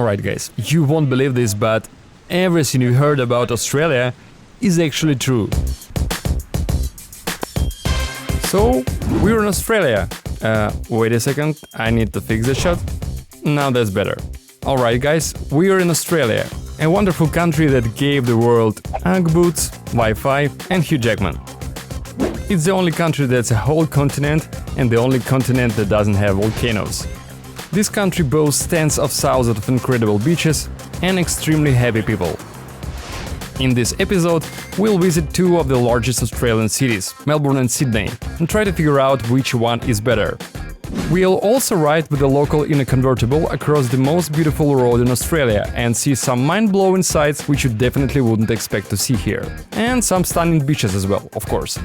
Alright guys, you won't believe this, but everything you heard about Australia is actually true. So, we're in Australia. Wait a second, I need to fix the shot. Now that's better. Alright guys, we are in Australia, a wonderful country that gave the world Ugg boots, Wi-Fi and Hugh Jackman. It's the only country that's a whole continent and the only continent that doesn't have volcanoes. This country boasts tens of thousands of incredible beaches and extremely happy people. In this episode, we'll visit two of the largest Australian cities, Melbourne and Sydney, and try to figure out which one is better. We'll also ride with a local in a convertible across the most beautiful road in Australia and see some mind-blowing sights which you definitely wouldn't expect to see here. And some stunning beaches as well, of course.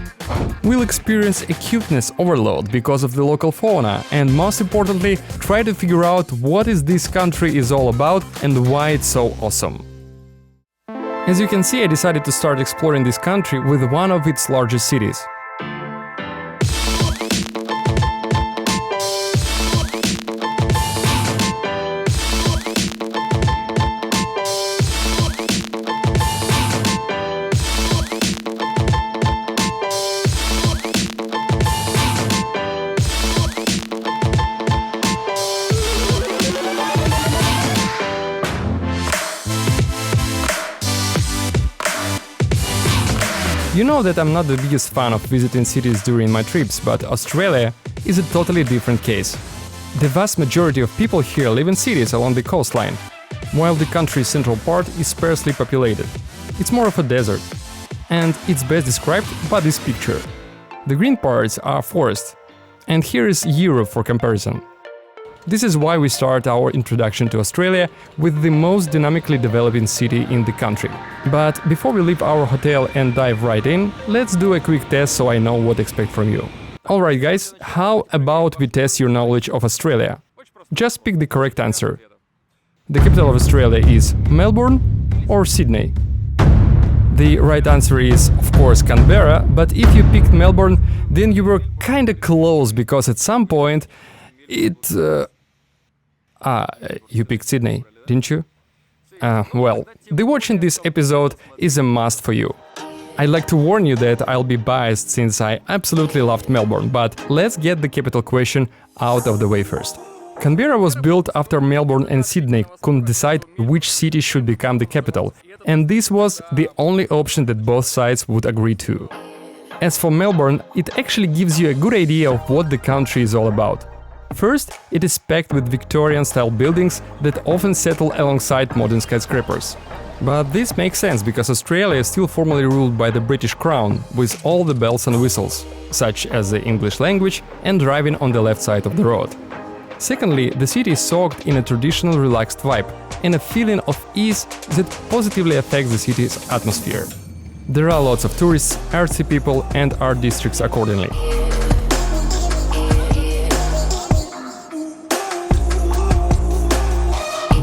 We'll experience a cuteness overload because of the local fauna and, most importantly, try to figure out what this country is all about and why it's so awesome. As you can see, I decided to start exploring this country with one of its largest cities. You know that I'm not the biggest fan of visiting cities during my trips, but Australia is a totally different case. The vast majority of people here live in cities along the coastline, while the country's central part is sparsely populated. It's more of a desert. And it's best described by this picture. The green parts are forest, and here is Europe for comparison. This is why we start our introduction to Australia with the most dynamically developing city in the country. But before we leave our hotel and dive right in, let's do a quick test so I know what to expect from you. Alright guys, how about we test your knowledge of Australia? Just pick the correct answer. The capital of Australia is Melbourne or Sydney? The right answer is, of course, Canberra, but if you picked Melbourne, then you were kinda close because at some point you picked Sydney, didn't you? Well, watching this episode is a must for you. I'd like to warn you that I'll be biased since I absolutely loved Melbourne, but let's get the capital question out of the way first. Canberra was built after Melbourne and Sydney couldn't decide which city should become the capital, and this was the only option that both sides would agree to. As for Melbourne, it actually gives you a good idea of what the country is all about. First, it is packed with Victorian-style buildings that often settle alongside modern skyscrapers. But this makes sense because Australia is still formally ruled by the British Crown, with all the bells and whistles, such as the English language and driving on the left side of the road. Secondly, the city is soaked in a traditional relaxed vibe and a feeling of ease that positively affects the city's atmosphere. There are lots of tourists, artsy people and art districts accordingly.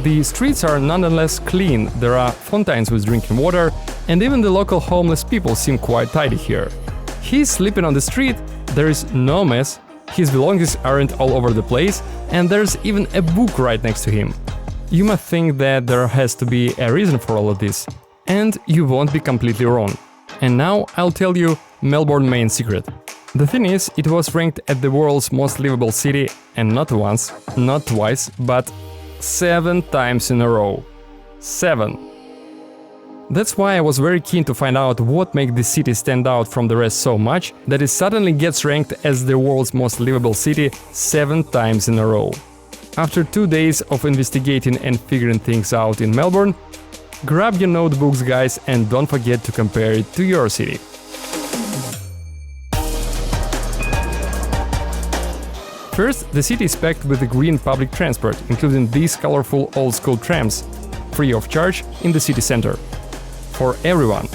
The streets are nonetheless clean, there are fountains with drinking water, and even the local homeless people seem quite tidy here. He's sleeping on the street, there is no mess, his belongings aren't all over the place, and there's even a book right next to him. You might think that there has to be a reason for all of this, and you won't be completely wrong. And now I'll tell you Melbourne's main secret. The thing is, it was ranked at the world's most livable city, and not once, not twice, but 7 times in a row. 7. That's why I was very keen to find out what makes this city stand out from the rest so much that it suddenly gets ranked as the world's most livable city 7 times in a row. After 2 days of investigating and figuring things out in Melbourne, grab your notebooks guys and don't forget to compare it to your city. First, the city is packed with green public transport, including these colorful old-school trams, free of charge in the city center. For everyone.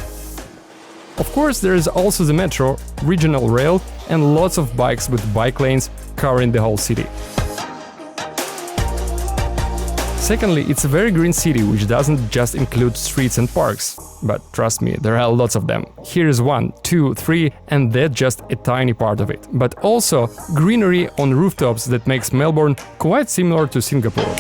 Of course, there is also the metro, regional rail and lots of bikes with bike lanes covering the whole city. Secondly, it's a very green city which doesn't just include streets and parks. But trust me, there are lots of them. Here is 1, 2, 3, and that's just a tiny part of it. But also greenery on rooftops that makes Melbourne quite similar to Singapore.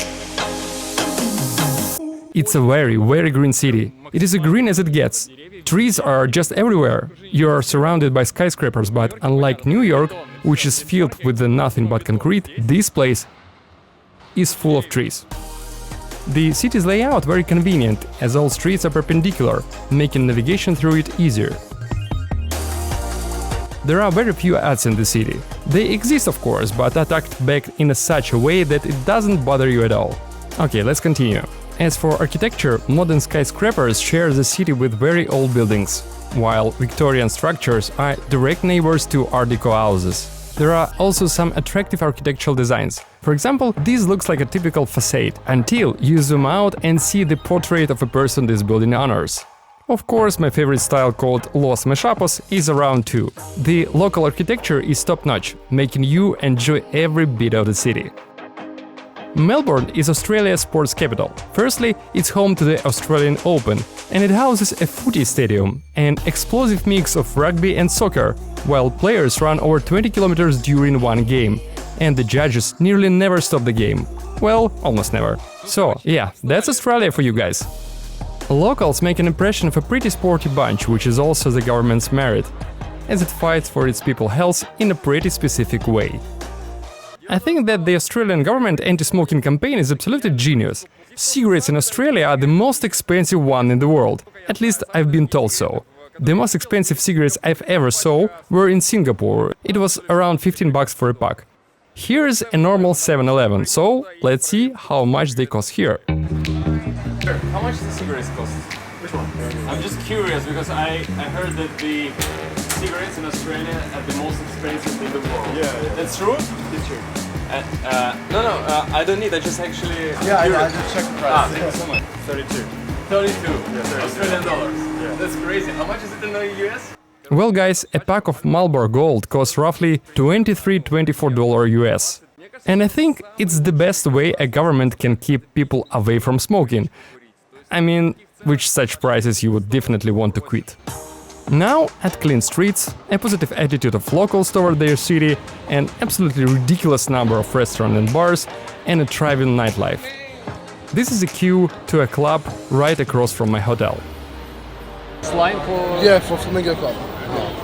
It's a very, very green city. It is as green as it gets. Trees are just everywhere. You are surrounded by skyscrapers, but unlike New York, which is filled with nothing but concrete, this place is full of trees. The city's layout very convenient, as all streets are perpendicular, making navigation through it easier. There are very few ads in the city. They exist, of course, but are tucked back in such a way that it doesn't bother you at all. Okay, let's continue. As for architecture, modern skyscrapers share the city with very old buildings, while Victorian structures are direct neighbors to Art Deco houses. There are also some attractive architectural designs. For example, this looks like a typical facade, until you zoom out and see the portrait of a person this building honors. Of course, my favorite style, called Los Mechapos, is around too. The local architecture is top-notch, making you enjoy every bit of the city. Melbourne is Australia's sports capital. Firstly, it's home to the Australian Open, and it houses a footy stadium, an explosive mix of rugby and soccer, while players run over 20 kilometers during one game, and the judges nearly never stop the game. Well, almost never. So, yeah, that's Australia for you guys. Locals make an impression of a pretty sporty bunch, which is also the government's merit, as it fights for its people's health in a pretty specific way. I think that the Australian government anti-smoking campaign is absolutely genius. Cigarettes in Australia are the most expensive one in the world. At least I've been told so. The most expensive cigarettes I've ever saw were in Singapore. It was around $15 for a pack. Here's a normal 7-Eleven, so let's see how much they cost here. How much the cigarettes cost? Which one? I'm just curious because I heard that the cigarettes in Australia are the most expensive in the world. Yeah. That's true? It's true. I don't need. I just actually. Yeah, I just checked the price. Thank you so much. 32. 32. Yeah, 32. Australian dollars. Yeah. That's crazy. How much is it in the US? Well, guys, a pack of Marlboro Gold costs roughly $23–24 US. And I think it's the best way a government can keep people away from smoking. I mean, with such prices you would definitely want to quit. Now, at clean streets, a positive attitude of locals toward their city, an absolutely ridiculous number of restaurants and bars, and a thriving nightlife. This is a queue to a club right across from my hotel. It's line for... Yeah, for Flamingo Club.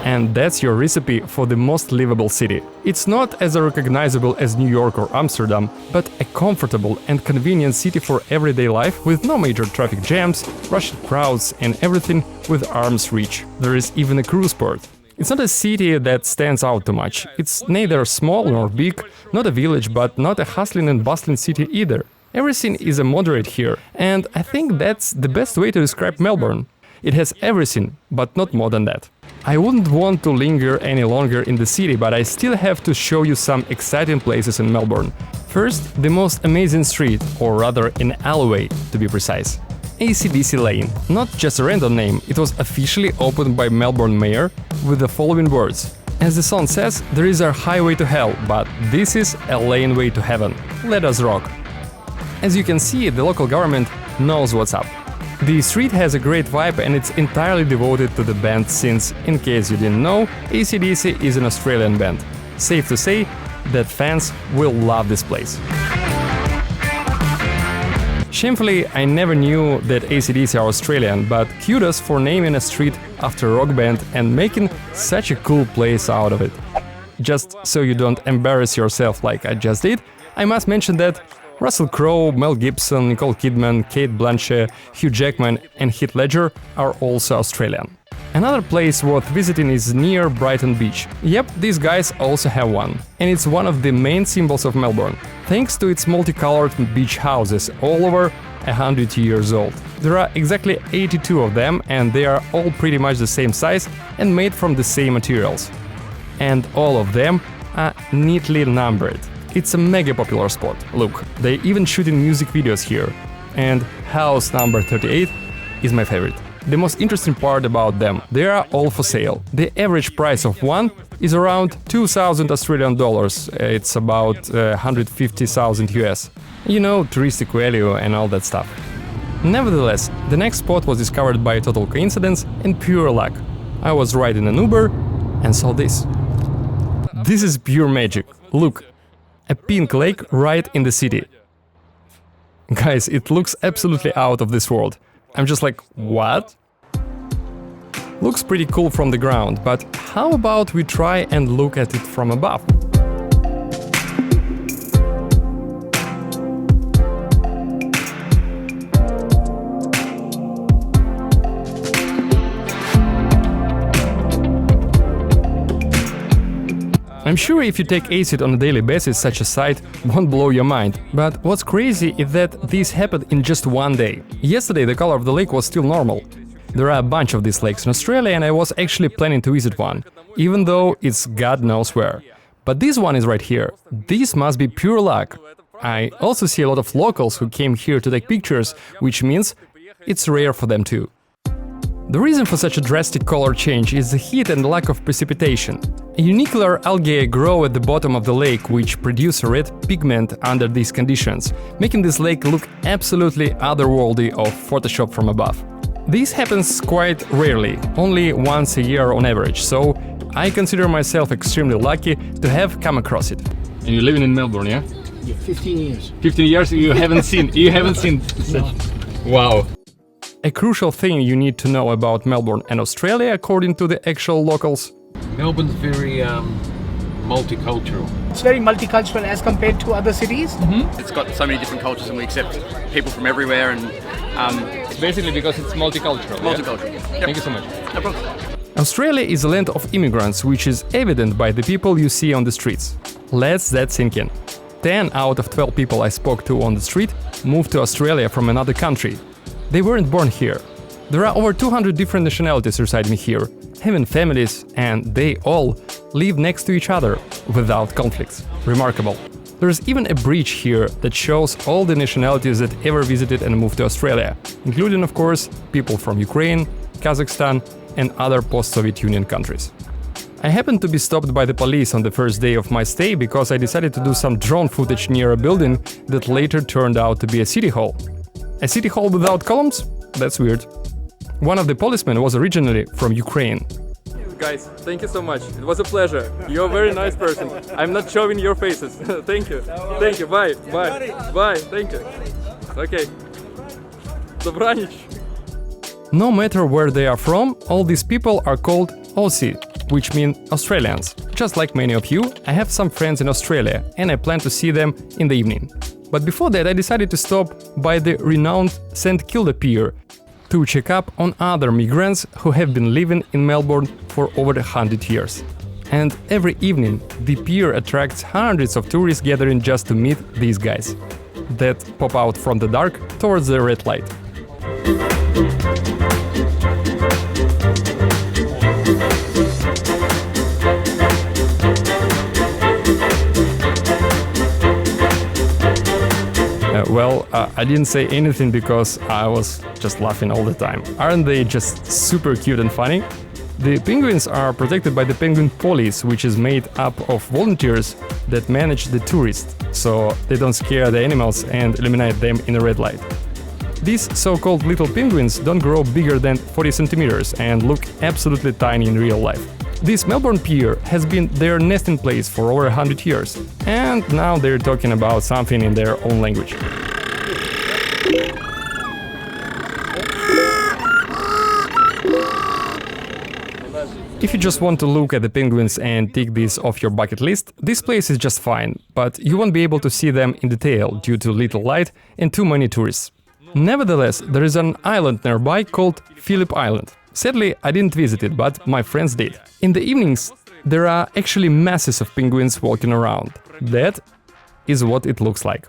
And that's your recipe for the most livable city. It's not as recognizable as New York or Amsterdam, but a comfortable and convenient city for everyday life with no major traffic jams, rushing crowds and everything with arm's reach. There is even a cruise port. It's not a city that stands out too much. It's neither small nor big, not a village, but not a hustling and bustling city either. Everything is a moderate here, and I think that's the best way to describe Melbourne. It has everything, but not more than that. I wouldn't want to linger any longer in the city, but I still have to show you some exciting places in Melbourne. First, the most amazing street, or rather an alleyway, to be precise. AC/DC Lane. Not just a random name, it was officially opened by Melbourne Mayor with the following words. As the song says, there is a highway to hell, but this is a laneway to heaven. Let us rock. As you can see, the local government knows what's up. The street has a great vibe and it's entirely devoted to the band since, in case you didn't know, AC/DC is an Australian band. Safe to say that fans will love this place. Shamefully, I never knew that AC/DC are Australian, but kudos for naming a street after a rock band and making such a cool place out of it. Just so you don't embarrass yourself like I just did, I must mention that Russell Crowe, Mel Gibson, Nicole Kidman, Cate Blanchett, Hugh Jackman and Heath Ledger are also Australian. Another place worth visiting is near Brighton Beach. Yep, these guys also have one. And it's one of the main symbols of Melbourne, thanks to its multicolored beach houses, all over 100 years old. There are exactly 82 of them, and they are all pretty much the same size and made from the same materials. And all of them are neatly numbered. It's a mega popular spot. Look, they even shooting music videos here. And house number 38 is my favorite. The most interesting part about them, they are all for sale. The average price of one is around 2,000 Australian dollars. It's about 150,000 US. You know, touristic value and all that stuff. Nevertheless, the next spot was discovered by a total coincidence and pure luck. I was riding an Uber and saw this. This is pure magic. Look, a pink lake right in the city. Guys, it looks absolutely out of this world. I'm just like, what? Looks pretty cool from the ground, but how about we try and look at it from above? I'm sure if you take acid on a daily basis, such a sight won't blow your mind. But what's crazy is that this happened in just one day. Yesterday the color of the lake was still normal. There are a bunch of these lakes in Australia and I was actually planning to visit one, even though it's God knows where. But this one is right here. This must be pure luck. I also see a lot of locals who came here to take pictures, which means it's rare for them too. The reason for such a drastic color change is the heat and lack of precipitation. Unicellular algae grow at the bottom of the lake, which produce a red pigment under these conditions, making this lake look absolutely otherworldly or Photoshop from above. This happens quite rarely, only once a year on average, so I consider myself extremely lucky to have come across it. And you're living in Melbourne, yeah? Yeah, 15 years. 15 years you haven't seen such... Wow. A crucial thing you need to know about Melbourne and Australia, according to the actual locals. Melbourne's very multicultural. It's very multicultural as compared to other cities. It's got so many different cultures and we accept people from everywhere and It's basically because it's multicultural. multicultural. Yep. Thank you so much. No problem. Australia is a land of immigrants, which is evident by the people you see on the streets. Let's that sink in. 10 out of 12 people I spoke to on the street moved to Australia from another country. They weren't born here. There are over 200 different nationalities residing here, having families, and they all live next to each other without conflicts. Remarkable. There's even a bridge here that shows all the nationalities that ever visited and moved to Australia, including, of course, people from Ukraine, Kazakhstan, and other post-Soviet Union countries. I happened to be stopped by the police on the first day of my stay because I decided to do some drone footage near a building that later turned out to be a city hall. A city hall without columns? That's weird. One of the policemen was originally from Ukraine. Guys, thank you so much. It was a pleasure. You're a very nice person. I'm not showing your faces. Thank you. Thank you. Bye. Bye. Bye. Thank you. Okay. Добраніч. No matter where they are from, all these people are called Aussie, which mean Australians. Just like many of you, I have some friends in Australia and I plan to see them in the evening. But before that I decided to stop by the renowned St. Kilda Pier to check up on other migrants who have been living in Melbourne for over 100 years. And every evening, the pier attracts hundreds of tourists gathering just to meet these guys that pop out from the dark towards the red light. I didn't say anything because I was just laughing all the time. Aren't they just super cute and funny? The penguins are protected by the penguin police, which is made up of volunteers that manage the tourists, so they don't scare the animals and eliminate them in a red light. These so-called little penguins don't grow bigger than 40 centimeters and look absolutely tiny in real life. This Melbourne pier has been their nesting place for over 100 years, and now they're talking about something in their own language. If you just want to look at the penguins and tick this off your bucket list, this place is just fine, but you won't be able to see them in detail due to little light and too many tourists. Nevertheless, there is an island nearby called Phillip Island. Sadly, I didn't visit it, but my friends did. In the evenings, there are actually masses of penguins walking around. That is what it looks like.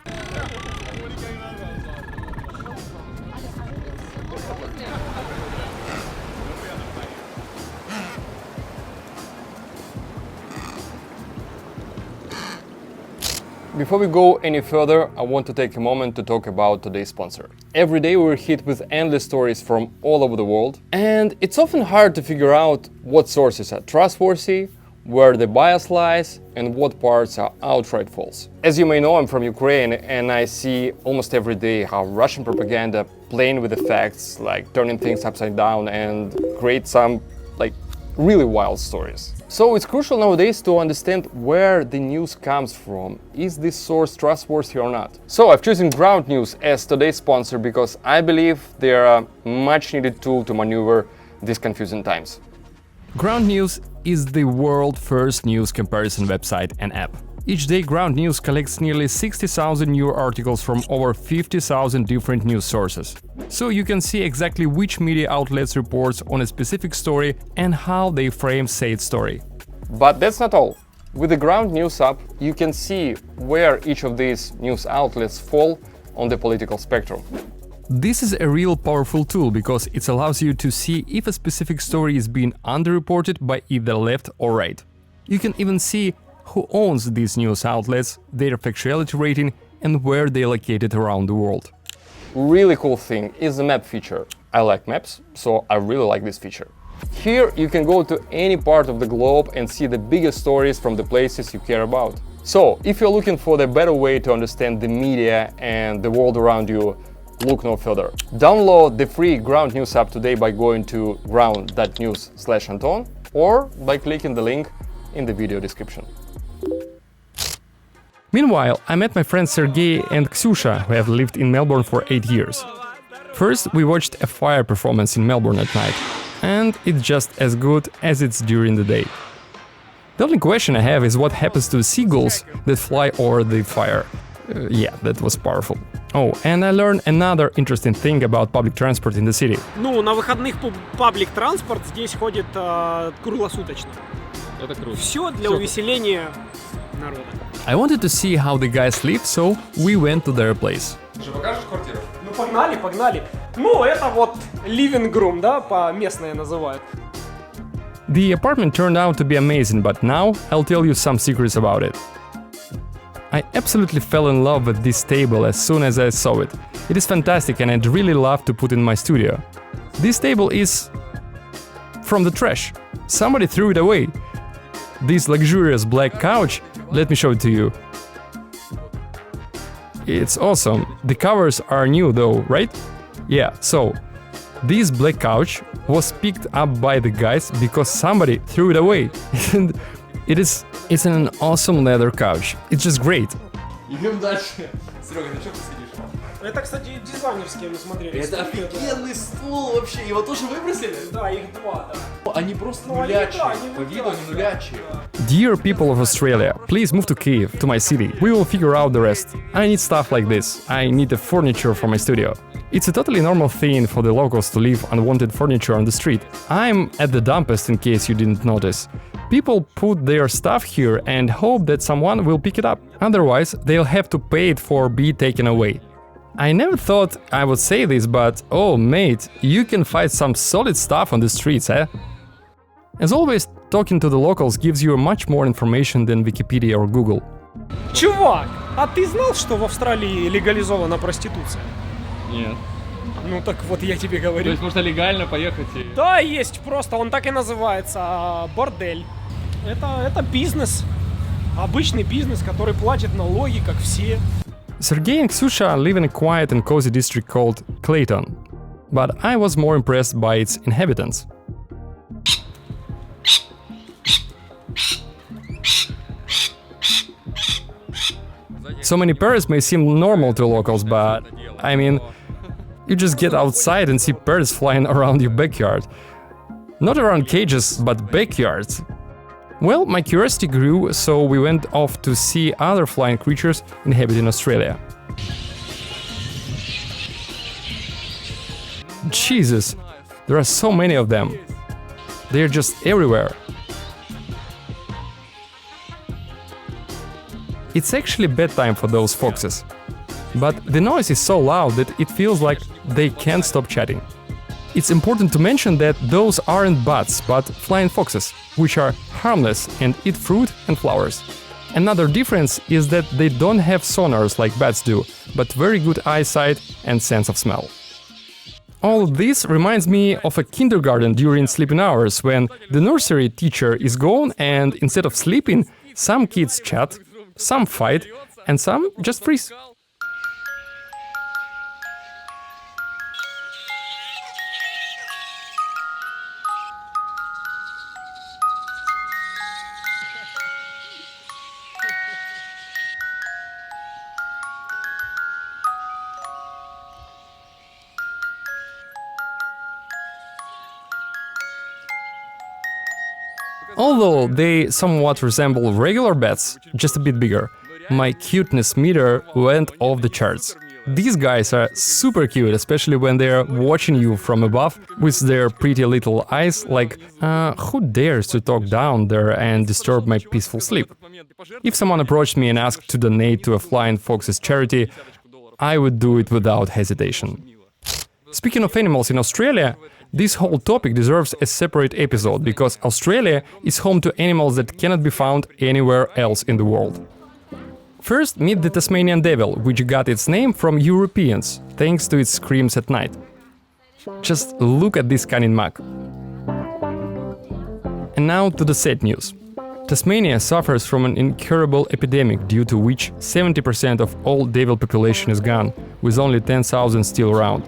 Before we go any further, I want to take a moment to talk about today's sponsor. Every day we're hit with endless stories from all over the world, and it's often hard to figure out what sources are trustworthy, where the bias lies, and what parts are outright false. As you may know, I'm from Ukraine, and I see almost every day how Russian propaganda playing with the facts, like turning things upside down and create some really wild stories. So it's crucial nowadays to understand where the news comes from. Is this source trustworthy or not? So I've chosen Ground News as today's sponsor because I believe they are a much needed tool to maneuver these confusing times. Ground News is the world's first news comparison website and app. Each day, Ground News collects nearly 60,000 new articles from over 50,000 different news sources. So you can see exactly which media outlets reports on a specific story and how they frame said story. But that's not all. With the Ground News app, you can see where each of these news outlets fall on the political spectrum. This is a real powerful tool because it allows you to see if a specific story is being underreported by either left or right. You can even see who owns these news outlets, their factuality rating, and where they're located around the world. Really cool thing is the map feature. I like maps, so I really like this feature. Here you can go to any part of the globe and see the biggest stories from the places you care about. So, if you're looking for the better way to understand the media and the world around you, look no further. Download the free Ground News app today by going to ground.news/Anton or by clicking the link in the video description. Meanwhile, I met my friends Sergey and Ksyusha, who have lived in Melbourne for 8 years. First, we watched a fire performance in Melbourne at night, and it's just as good as it's during the day. The only question I have is what happens to the seagulls that fly over the fire. Yeah, that was powerful. Oh, and I learned another interesting thing about public transport in the city. Ну, на выходных паблик транспорт здесь ходит круглосуточно. Это круто. Все для увеселения народа. I wanted to see how the guys live, so we went to their place. Ну, погнали, погнали. Ну, это вот living room, да, по-местное называют. The apartment turned out to be amazing, but now I'll tell you some secrets about it. I absolutely fell in love with this table as soon as I saw it. It is fantastic and I'd really love to put in my studio. This table is from the trash. Somebody threw it away. This luxurious black couch, let me show it to you. It's awesome. The covers are new though, right? Yeah, so this black couch was picked up by the guys because somebody threw it away. And it's an awesome leather couch. It's just great. Идем дальше. Серега, на чем ты сидишь? Это, кстати, дизайнерские мы смотрели. Это офигенный стул вообще. Его тоже выбросили? Да, их два, да. Они просто нулячие. По виду они нулячие. Dear people of Australia, please move to Kyiv, to my city. We will figure out the rest. I need stuff like this. I need the furniture for my studio. It's a totally normal thing for the locals to leave unwanted furniture on the street. I'm at the dumpest in case you didn't notice. People put their stuff here and hope that someone will pick it up. Otherwise, they'll have to pay it for being taken away. I never thought I would say this, but oh mate, you can find some solid stuff on the streets, eh? As always, talking to the locals gives you much more information than Wikipedia or Google. Чувак, а ты знал, что в Австралии легализована проституция? Нет. Ну так вот я тебе То говорю. есть можно легально поехать и... Да, есть просто, он так и называется, бордель. Это бизнес, обычный бизнес, который платит налоги, как все. Sergey and Ksyusha live in a quiet and cozy district called Clayton, but I was more impressed by its inhabitants. So many parrots may seem normal to locals, but I mean, you just get outside and see parrots flying around your backyard. Not around cages, but backyards. Well, my curiosity grew, so we went off to see other flying creatures inhabiting Australia. Jesus, there are so many of them. They're just everywhere. It's actually bedtime for those foxes. But the noise is so loud that it feels like they can't stop chatting. It's important to mention that those aren't bats, but flying foxes, which are harmless and eat fruit and flowers. Another difference is that they don't have sonars like bats do, but very good eyesight and sense of smell. All of this reminds me of a kindergarten during sleeping hours, when the nursery teacher is gone and instead of sleeping, some kids chat, some fight, and some just freeze. Although they somewhat resemble regular bats, just a bit bigger, my cuteness meter went off the charts. These guys are super cute, especially when they're watching you from above with their pretty little eyes, like, who dares to talk down there and disturb my peaceful sleep? If someone approached me and asked to donate to a flying fox's charity, I would do it without hesitation. Speaking of animals in Australia, this whole topic deserves a separate episode, because Australia is home to animals that cannot be found anywhere else in the world. First, meet the Tasmanian devil, which got its name from Europeans, thanks to its screams at night. Just look at this cunning mug. And now to the sad news. Tasmania suffers from an incurable epidemic due to which 70% of all devil population is gone, with only 10,000 still around.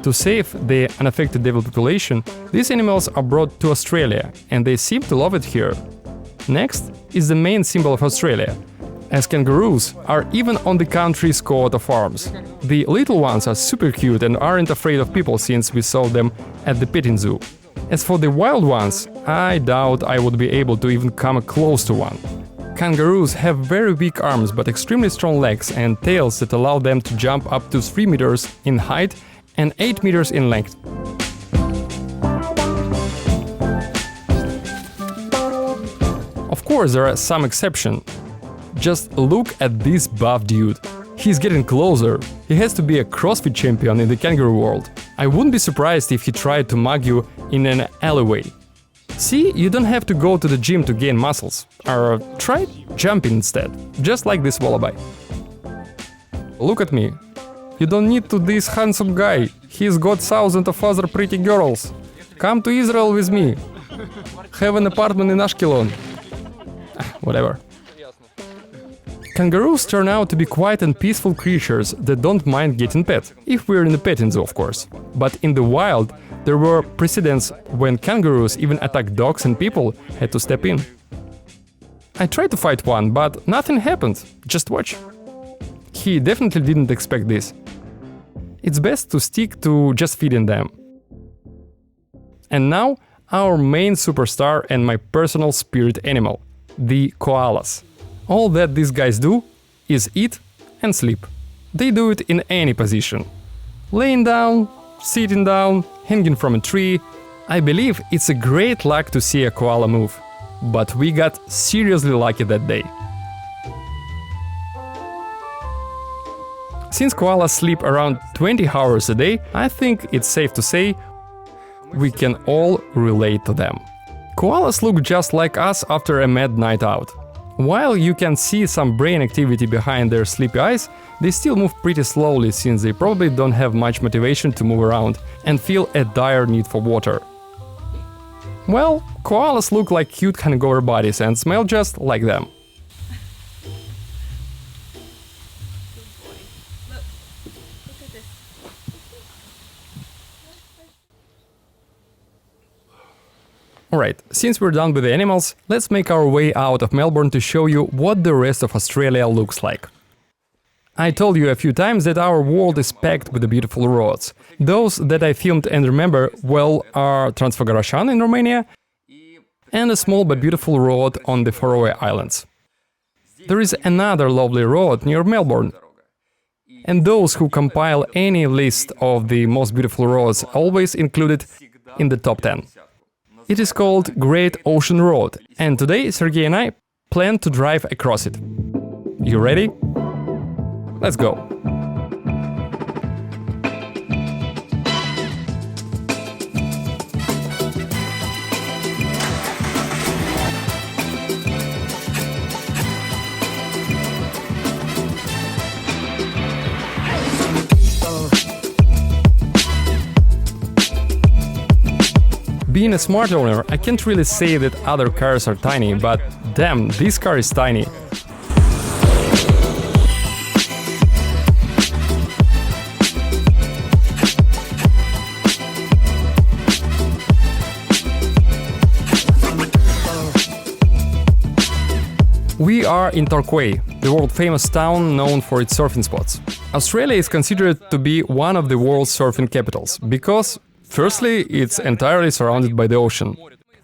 To save the unaffected devil population, these animals are brought to Australia, and they seem to love it here. Next is the main symbol of Australia, as kangaroos are even on the country's coat of arms. The little ones are super cute and aren't afraid of people since we saw them at the petting zoo. As for the wild ones, I doubt I would be able to even come close to one. Kangaroos have very weak arms but extremely strong legs and tails that allow them to jump up to 3 meters in height and 8 meters in length. Of course, there are some exceptions. Just look at this buff dude. He's getting closer. He has to be a CrossFit champion in the kangaroo world. I wouldn't be surprised if he tried to mug you in an alleyway. See, you don't have to go to the gym to gain muscles. Or try jumping instead, just like this wallaby. Look at me. You don't need to this handsome guy. He's got thousands of other pretty girls. Come to Israel with me. Have an apartment in Ashkelon. Whatever. Kangaroos turn out to be quiet and peaceful creatures that don't mind getting pet, if we're in a petting zoo, of course. But in the wild, there were precedents when kangaroos even attacked dogs and people had to step in. I tried to fight one, but nothing happened. Just watch. He definitely didn't expect this. It's best to stick to just feeding them. And now, our main superstar and my personal spirit animal, the koalas. All that these guys do is eat and sleep. They do it in any position. Laying down, sitting down, hanging from a tree. I believe it's a great luck to see a koala move. But we got seriously lucky that day. Since koalas sleep around 20 hours a day, I think it's safe to say we can all relate to them. Koalas look just like us after a mad night out. While you can see some brain activity behind their sleepy eyes, they still move pretty slowly since they probably don't have much motivation to move around and feel a dire need for water. Well, koalas look like cute hangover bodies and smell just like them. Alright, since we're done with the animals, let's make our way out of Melbourne to show you what the rest of Australia looks like. I told you a few times that our world is packed with the beautiful roads. Those that I filmed and remember well are Transfăgărășan in Romania and a small but beautiful road on the Faroe Islands. There is another lovely road near Melbourne. And those who compile any list of the most beautiful roads always include it in the top 10. It is called Great Ocean Road, and today Sergey and I plan to drive across it. You ready? Let's go! Being a smart owner, I can't really say that other cars are tiny, but damn, this car is tiny. We are in Torquay, the world-famous town known for its surfing spots. Australia is considered to be one of the world's surfing capitals, because firstly, it's entirely surrounded by the ocean.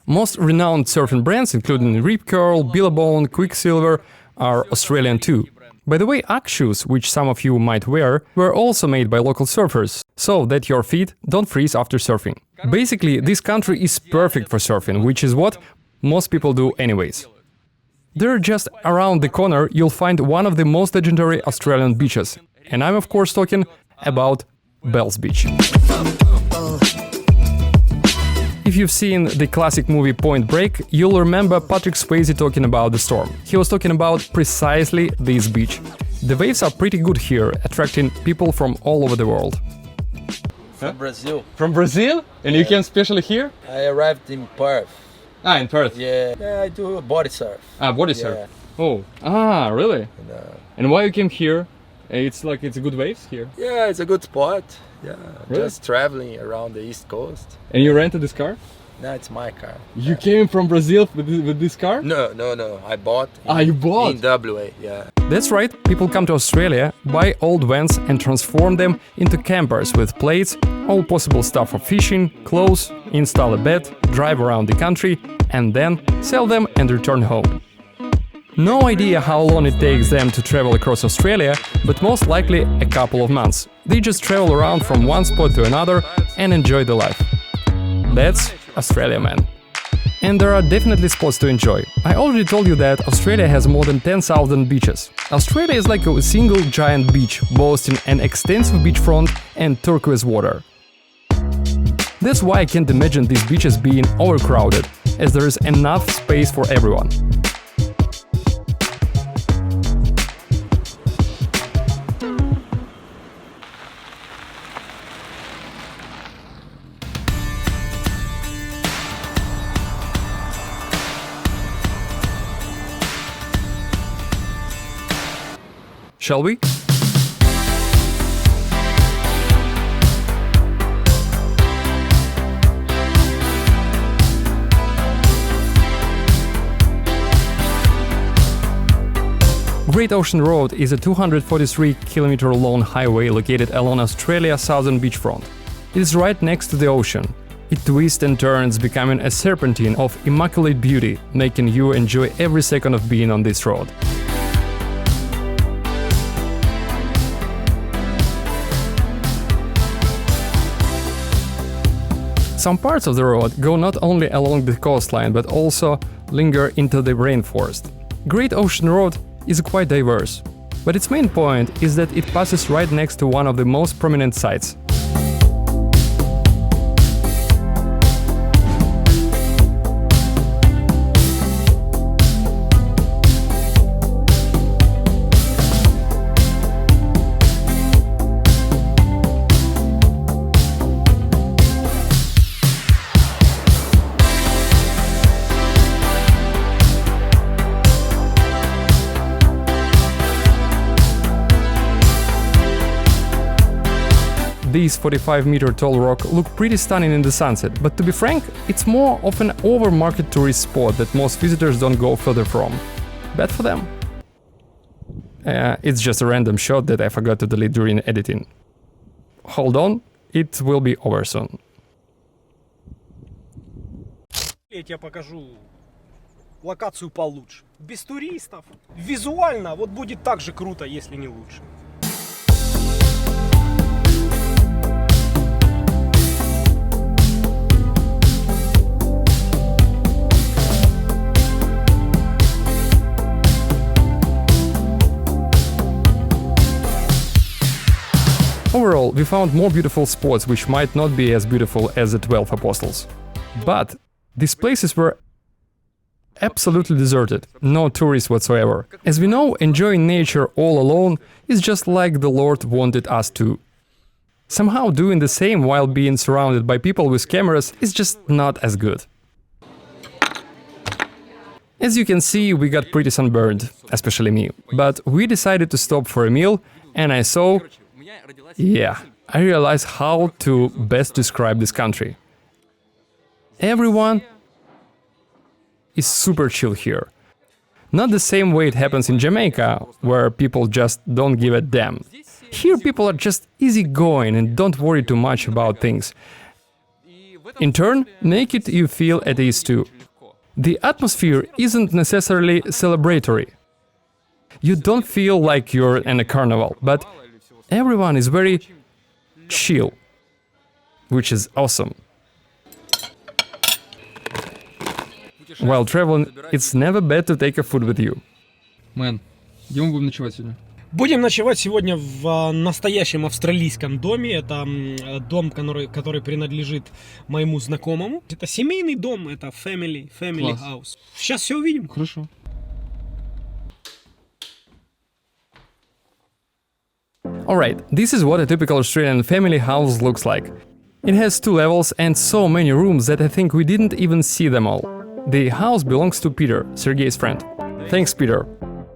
Most renowned surfing brands, including Rip Curl, Billabong, Quicksilver, are Australian too. By the way, Ugg shoes, which some of you might wear, were also made by local surfers, so that your feet don't freeze after surfing. Basically, this country is perfect for surfing, which is what most people do anyways. There, just around the corner, you'll find one of the most legendary Australian beaches, and I'm of course talking about Bells Beach. If you've seen the classic movie Point Break, you'll remember Patrick Swayze talking about the storm. He was talking about precisely this beach. The waves are pretty good here, attracting people from all over the world. From Brazil. From Brazil? And you came specially here? I arrived in Perth. Ah, in Perth. Yeah, I do body surf. Ah, body surf. Oh, really? And why you came here? It's like it's a good waves here. Yeah, it's a good spot. Yeah, Really? just traveling around the East Coast. And you rented this car? No, it's my car. You came from Brazil with this car? No, I bought. You bought? In WA, yeah. That's right, people come to Australia, buy old vans and transform them into campers with plates, all possible stuff for fishing, clothes, install a bed, drive around the country, and then sell them and return home. No idea how long it takes them to travel across Australia, but most likely a couple of months. They just travel around from one spot to another and enjoy the life. That's Australia, man. And there are definitely spots to enjoy. I already told you that Australia has more than 10,000 beaches. Australia is like a single giant beach, boasting an extensive beachfront and turquoise water. That's why I can't imagine these beaches being overcrowded, as there is enough space for everyone. Shall we? Great Ocean Road is a 243-kilometer long highway located along Australia's southern beachfront. It is right next to the ocean. It twists and turns, becoming a serpentine of immaculate beauty, making you enjoy every second of being on this road. Some parts of the road go not only along the coastline but also linger into the rainforest. Great Ocean Road is quite diverse, but its main point is that it passes right next to one of the most prominent sites. These 45-meter tall rocks look pretty stunning in the sunset, but to be frank, it's more of an overmarket tourist spot that most visitors don't go further from. Bad for them. It's just a random shot that I forgot to delete during editing. Hold on, it will be over soon. Я тебе покажу локацию получше. Без туристов. Визуально вот будет так же круто, если не лучше. Overall, we found more beautiful spots which might not be as beautiful as the 12 Apostles. But these places were absolutely deserted, no tourists whatsoever. As we know, enjoying nature all alone is just like the Lord wanted us to. Somehow doing the same while being surrounded by people with cameras is just not as good. As you can see, we got pretty sunburned, especially me. But we decided to stop for a meal, and I saw... Yeah, I realized how to best describe this country. Everyone is super chill here. Not the same way it happens in Jamaica, where people just don't give a damn. Here people are just easygoing and don't worry too much about things. In turn, make it you feel at ease too. The atmosphere isn't necessarily celebratory. You don't feel like you're in a carnival, but everyone is very chill, which is awesome. While traveling, it's never bad to take a food with you. Мэн, где мы будем ночевать сегодня? Будем ночевать сегодня в настоящем австралийском доме. Это дом, который принадлежит моему знакомому. Это семейный дом, это family Класс. house. Сейчас все увидим. Хорошо. Alright, this is what a typical Australian family house looks like. It has 2 levels and so many rooms that I think we didn't even see them all. The house belongs to Peter, Sergey's friend. Thanks, Peter.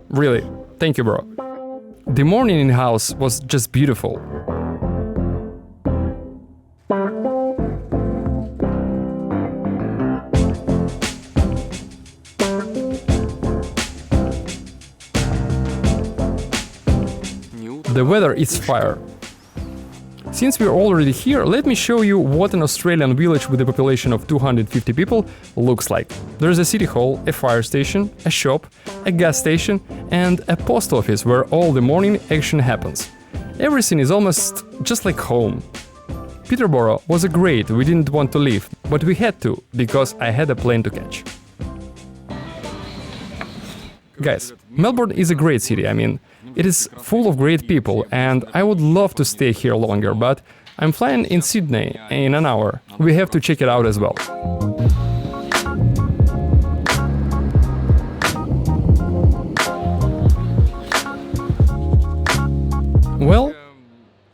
Really, thank you, bro. The morning in the house was just beautiful. The weather is fire. Since we're already here, let me show you what an Australian village with a population of 250 people looks like. There's a city hall, a fire station, a shop, a gas station, and a post office where all the morning action happens. Everything is almost just like home. Peterborough was great, we didn't want to leave, but we had to, because I had a plane to catch. Guys, Melbourne is a great city, I mean, it is full of great people and I would love to stay here longer, but I'm flying in Sydney in an hour. We have to check it out as well. Well,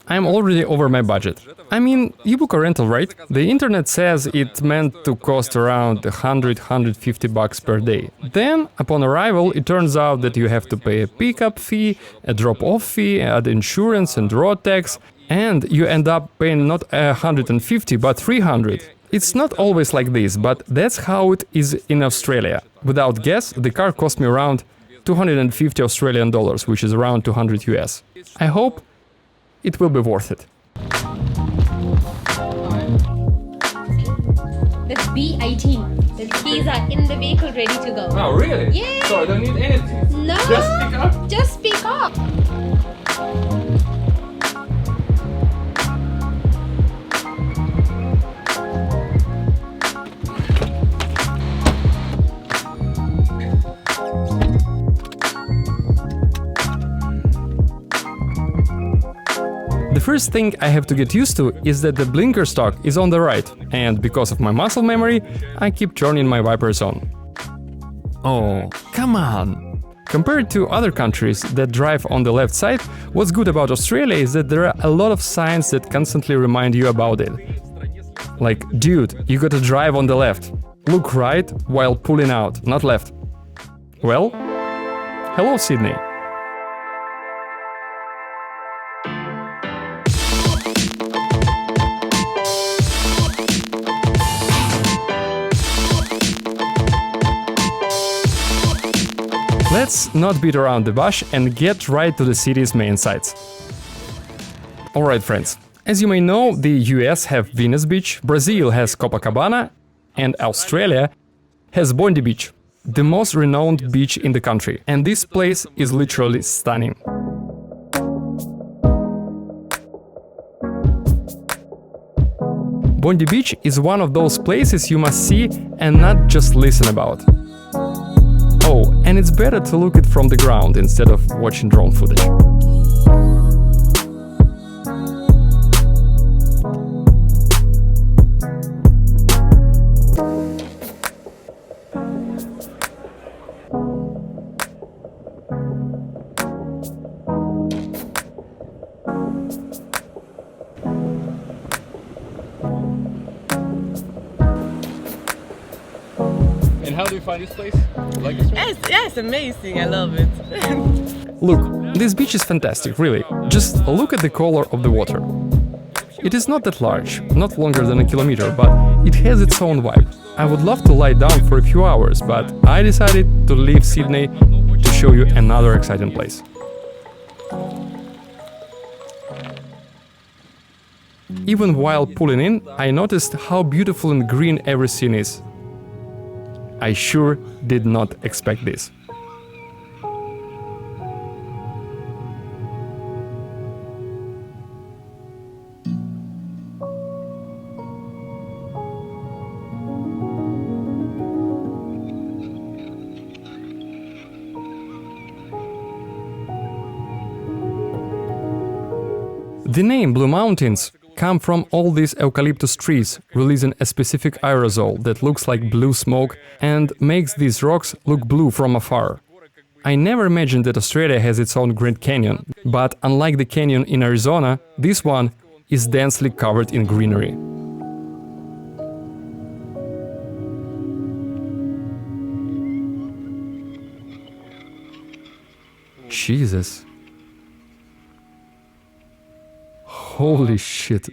I'm already over my budget. I mean, you book a rental, right? The internet says it meant to cost around $100–150 per day. Then, upon arrival, it turns out that you have to pay a pickup fee, a drop-off fee, add insurance and road tax, and you end up paying not $150 but $300. It's not always like this, but that's how it is in Australia. Without gas, the car cost me around 250 Australian dollars, which is around 200 US. I hope it will be worth it. That's B18. The keys are in the vehicle ready to go. Oh, really? Yeah. So I don't need anything? No. Just pick up? Just pick up. The first thing I have to get used to is that the blinker stalk is on the right, and because of my muscle memory, I keep turning my wipers on. Oh, come on! Compared to other countries that drive on the left side, what's good about Australia is that there are a lot of signs that constantly remind you about it. Like, dude, you gotta drive on the left. Look right while pulling out, not left. Well, hello Sydney. Let's not beat around the bush and get right to the city's main sites. Alright friends, as you may know, the US have Venice Beach, Brazil has Copacabana, and Australia has Bondi Beach, the most renowned beach in the country, and this place is literally stunning. Bondi Beach is one of those places you must see and not just listen about. Oh, and it's better to look it from the ground instead of watching drone footage. And how do you find this place? You like this one? Yes, amazing. I love it. Look, this beach is fantastic, really. Just look at the color of the water. It is not that large, not longer than a kilometer, but it has its own vibe. I would love to lie down for a few hours, but I decided to leave Sydney to show you another exciting place. Even while pulling in, I noticed how beautiful and green everything is. I sure did not expect this. The name Blue Mountains come from all these eucalyptus trees releasing a specific aerosol that looks like blue smoke and makes these rocks look blue from afar. I never imagined that Australia has its own Grand Canyon, but unlike the canyon in Arizona, this one is densely covered in greenery. Jesus. Holy shit.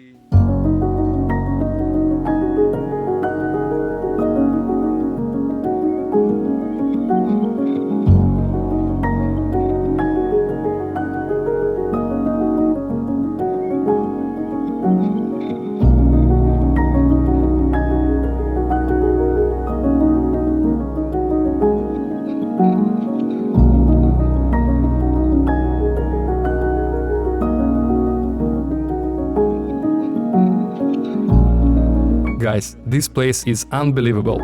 Guys, this place is unbelievable.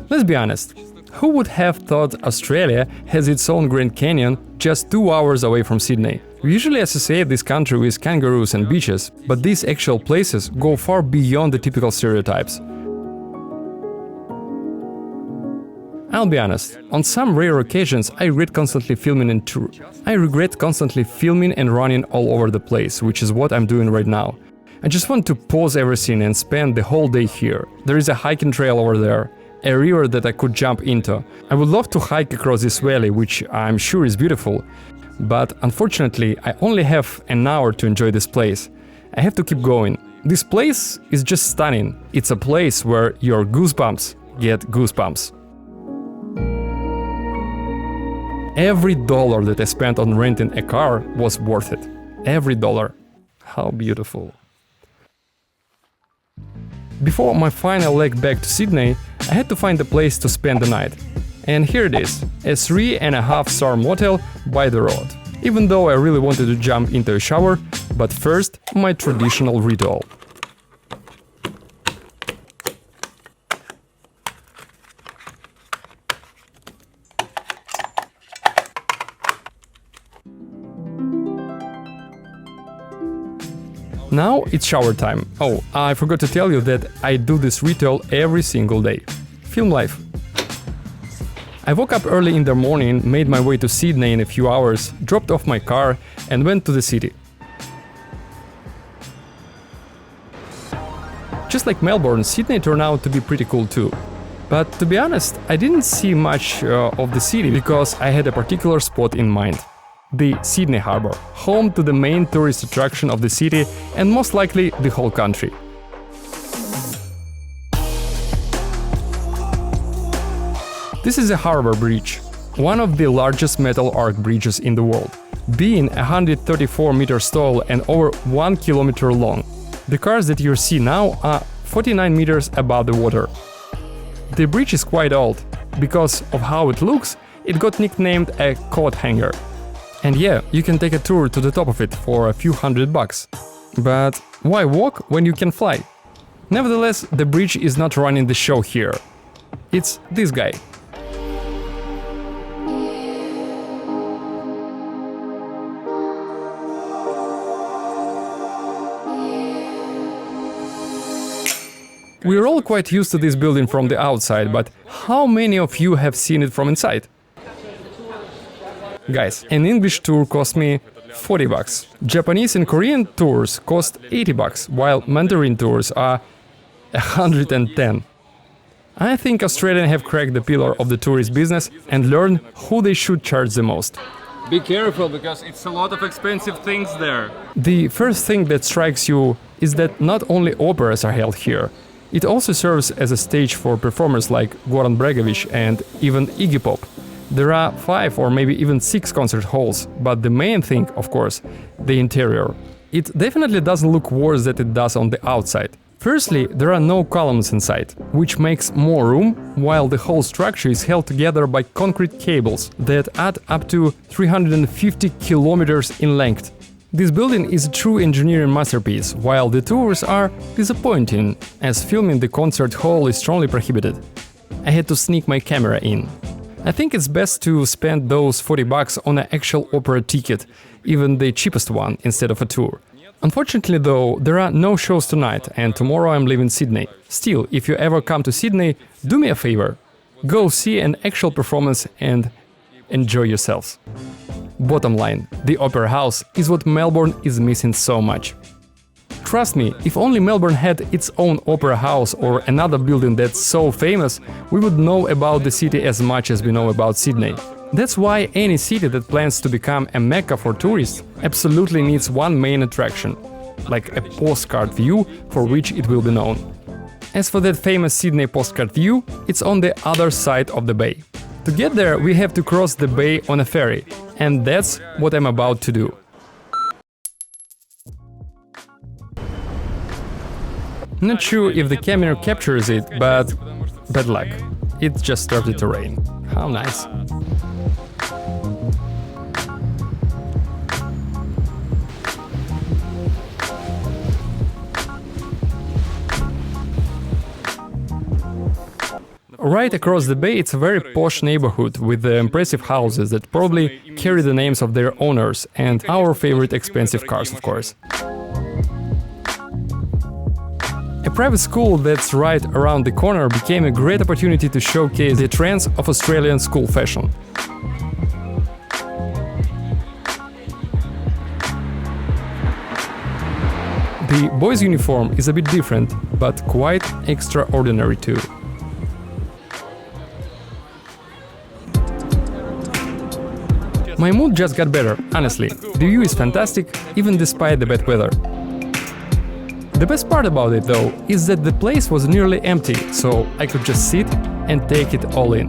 Let's be honest, who would have thought Australia has its own Grand Canyon just 2 hours away from Sydney? We usually associate this country with kangaroos and beaches, but these actual places go far beyond the typical stereotypes. I'll be honest, on some rare occasions I regret constantly filming and running all over the place, which is what I'm doing right now. I just want to pause everything and spend the whole day here. There is a hiking trail over there, a river that I could jump into. I would love to hike across this valley, which I'm sure is beautiful. But unfortunately, I only have an hour to enjoy this place. I have to keep going. This place is just stunning. It's a place where your goosebumps get goosebumps. Every dollar that I spent on renting a car was worth it. Every dollar. How beautiful. Before my final leg back to Sydney, I had to find a place to spend the night. And here it is, a 3.5-star motel by the road. Even though I really wanted to jump into a shower, but first, my traditional ritual. Now it's shower time. Oh, I forgot to tell you that I do this ritual every single day. Film life. I woke up early in the morning, made my way to Sydney in a few hours, dropped off my car and went to the city. Just like Melbourne, Sydney turned out to be pretty cool too. But to be honest, I didn't see much of the city because I had a particular spot in mind. The Sydney Harbour, home to the main tourist attraction of the city and most likely the whole country. This is a harbour bridge, one of the largest metal arch bridges in the world, being 134 meters tall and over 1 kilometer long. The cars that you see now are 49 meters above the water. The bridge is quite old. Because of how it looks, it got nicknamed a coat hanger. And yeah, you can take a tour to the top of it for a few $100. But why walk when you can fly? Nevertheless, the bridge is not running the show here. It's this guy. We're all quite used to this building from the outside, but how many of you have seen it from inside? Guys, an English tour cost me $40. Japanese and Korean tours cost $80, while Mandarin tours are $110. I think Australians have cracked the pillar of the tourist business and learned who they should charge the most. Be careful, because it's a lot of expensive things there. The first thing that strikes you is that not only operas are held here, it also serves as a stage for performers like Goran Bregovic and even Iggy Pop. There are 5 or maybe even 6 concert halls, but the main thing, of course, the interior. It definitely doesn't look worse than it does on the outside. Firstly, there are no columns inside, which makes more room, while the whole structure is held together by concrete cables that add up to 350 kilometers in length. This building is a true engineering masterpiece, while the tours are disappointing, as filming the concert hall is strongly prohibited. I had to sneak my camera in. I think it's best to spend those $40 on an actual opera ticket, even the cheapest one, instead of a tour. Unfortunately though, there are no shows tonight, and tomorrow I'm leaving Sydney. Still, if you ever come to Sydney, do me a favor. Go see an actual performance and enjoy yourselves. Bottom line, the Opera House is what Melbourne is missing so much. Trust me, if only Melbourne had its own opera house or another building that's so famous, we would know about the city as much as we know about Sydney. That's why any city that plans to become a mecca for tourists absolutely needs one main attraction, like a postcard view for which it will be known. As for that famous Sydney postcard view, it's on the other side of the bay. To get there, we have to cross the bay on a ferry, and that's what I'm about to do. Not sure if the camera captures it, but bad luck. It just started to rain. How nice. Right across the bay it's a very posh neighborhood with impressive houses that probably carry the names of their owners and our favorite expensive cars, of course. A private school that's right around the corner became a great opportunity to showcase the trends of Australian school fashion. The boys' uniform is a bit different, but quite extraordinary too. My mood just got better, honestly. The view is fantastic, even despite the bad weather. The best part about it, though, is that the place was nearly empty, so I could just sit and take it all in.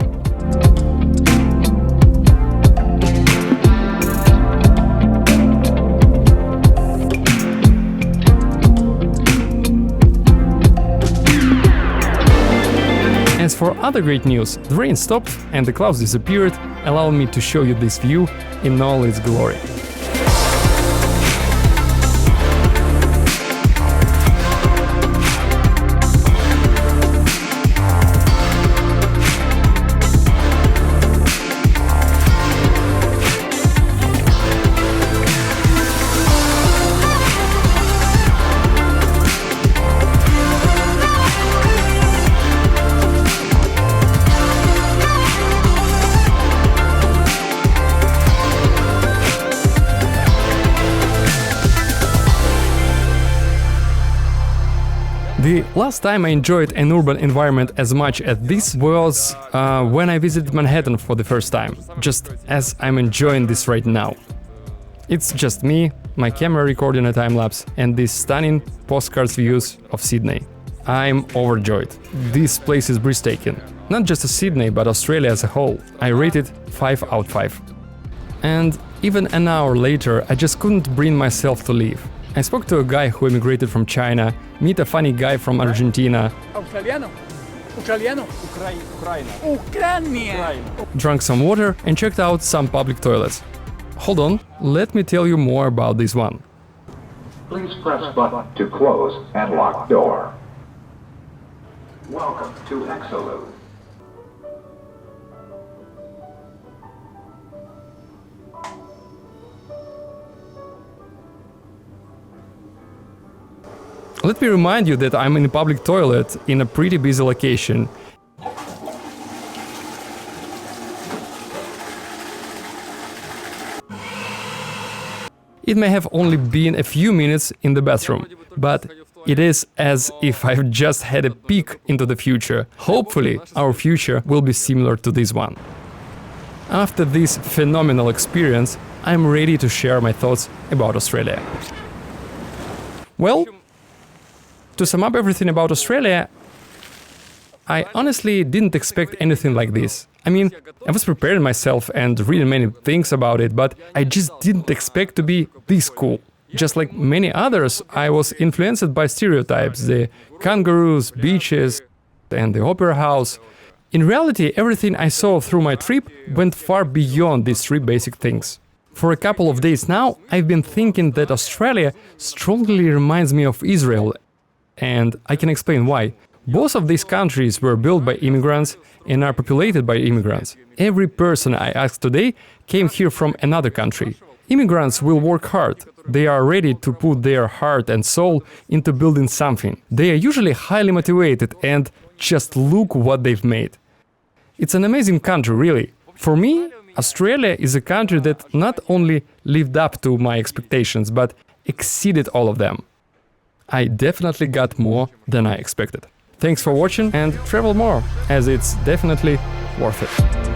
As for other great news, the rain stopped and the clouds disappeared, allowing me to show you this view in all its glory. The last time I enjoyed an urban environment as much as this was when I visited Manhattan for the first time, just as I'm enjoying this right now. It's just me, my camera recording a time-lapse, and these stunning postcards views of Sydney. I'm overjoyed. This place is breathtaking. Not just Sydney, but Australia as a whole. I rate it 5 out of 5. And even an hour later, I just couldn't bring myself to leave. I spoke to a guy who immigrated from China, met a funny guy from Argentina, drank some water and checked out some public toilets. Hold on, let me tell you more about this one. Please press button to close and lock door. Welcome to Exolute. Let me remind you that I'm in a public toilet in a pretty busy location. It may have only been a few minutes in the bathroom, but it is as if I've just had a peek into the future. Hopefully, our future will be similar to this one. After this phenomenal experience, I'm ready to share my thoughts about Australia. Well, to sum up everything about Australia, I honestly didn't expect anything like this. I mean, I was preparing myself and reading many things about it, but I just didn't expect to be this cool. Just like many others, I was influenced by stereotypes, the kangaroos, beaches, and the opera house. In reality, everything I saw through my trip went far beyond these three basic things. For a couple of days now, I've been thinking that Australia strongly reminds me of Israel, and I can explain why. Both of these countries were built by immigrants and are populated by immigrants. Every person I asked today came here from another country. Immigrants will work hard. They are ready to put their heart and soul into building something. They are usually highly motivated, and just look what they've made. It's an amazing country, really. For me, Australia is a country that not only lived up to my expectations, but exceeded all of them. I definitely got more than I expected. Thanks for watching and travel more, as it's definitely worth it.